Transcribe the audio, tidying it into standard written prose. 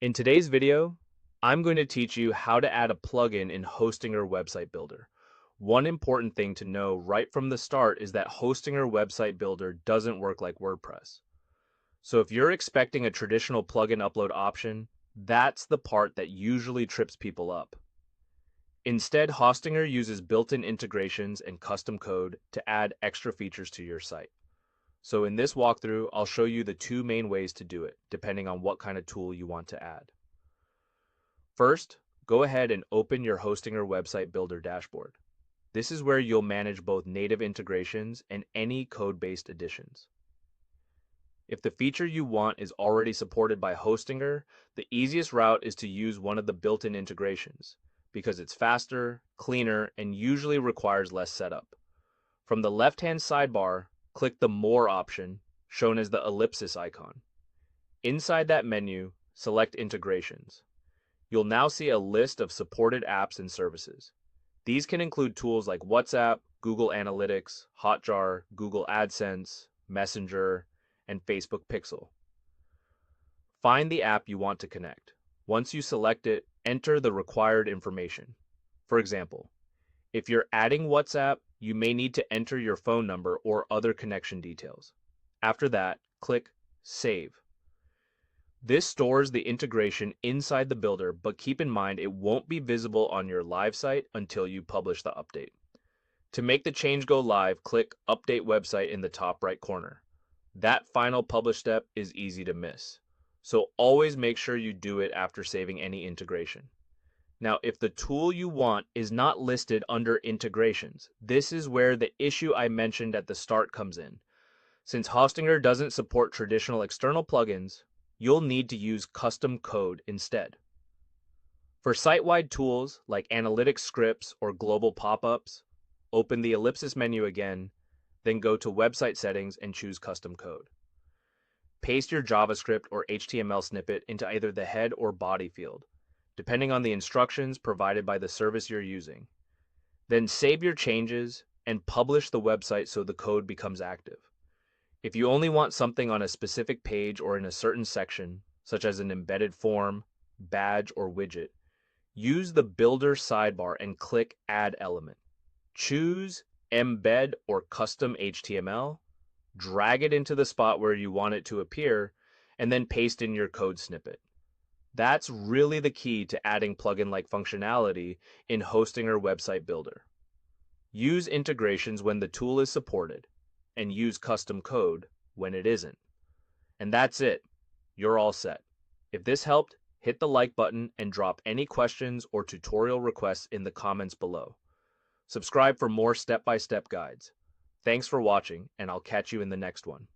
In today's video, I'm going to teach you how to add a plugin in Hostinger Website Builder. One important thing to know right from the start is that Hostinger Website Builder doesn't work like WordPress. So if you're expecting a traditional plugin upload option, that's the part that usually trips people up. Instead, Hostinger uses built-in integrations and custom code to add extra features to your site. So in this walkthrough, I'll show you the two main ways to do it, depending on what kind of tool you want to add. First, go ahead and open your Hostinger Website Builder dashboard. This is where you'll manage both native integrations and any code-based additions. If the feature you want is already supported by Hostinger, the easiest route is to use one of the built-in integrations, because it's faster, cleaner, and usually requires less setup. From the left-hand sidebar, click the More option, shown as the ellipsis icon. Inside that menu, select Integrations. You'll now see a list of supported apps and services. These can include tools like WhatsApp, Google Analytics, Hotjar, Google AdSense, Messenger, and Facebook Pixel. Find the app you want to connect. Once you select it, enter the required information. For example, if you're adding WhatsApp, you may need to enter your phone number or other connection details. After that, click Save. This stores the integration inside the builder, but keep in mind it won't be visible on your live site until you publish the update. To make the change go live, click Update Website in the top right corner. That final publish step is easy to miss, so always make sure you do it after saving any integration. Now, if the tool you want is not listed under integrations, this is where the issue I mentioned at the start comes in. Since Hostinger doesn't support traditional external plugins, you'll need to use custom code instead. For site-wide tools like analytics scripts or global pop-ups, open the ellipsis menu again, then go to Website Settings and choose Custom Code. Paste your JavaScript or HTML snippet into either the head or body field, depending on the instructions provided by the service you're using. Then save your changes and publish the website so the code becomes active. If you only want something on a specific page or in a certain section, such as an embedded form, badge, or widget, use the Builder sidebar and click Add Element. Choose Embed or Custom HTML, drag it into the spot where you want it to appear, and then paste in your code snippet. That's really the key to adding plugin-like functionality in Hostinger Website Builder. Use integrations when the tool is supported, and use custom code when it isn't. And that's it. You're all set. If this helped, hit the like button and drop any questions or tutorial requests in the comments below. Subscribe for more step-by-step guides. Thanks for watching, and I'll catch you in the next one.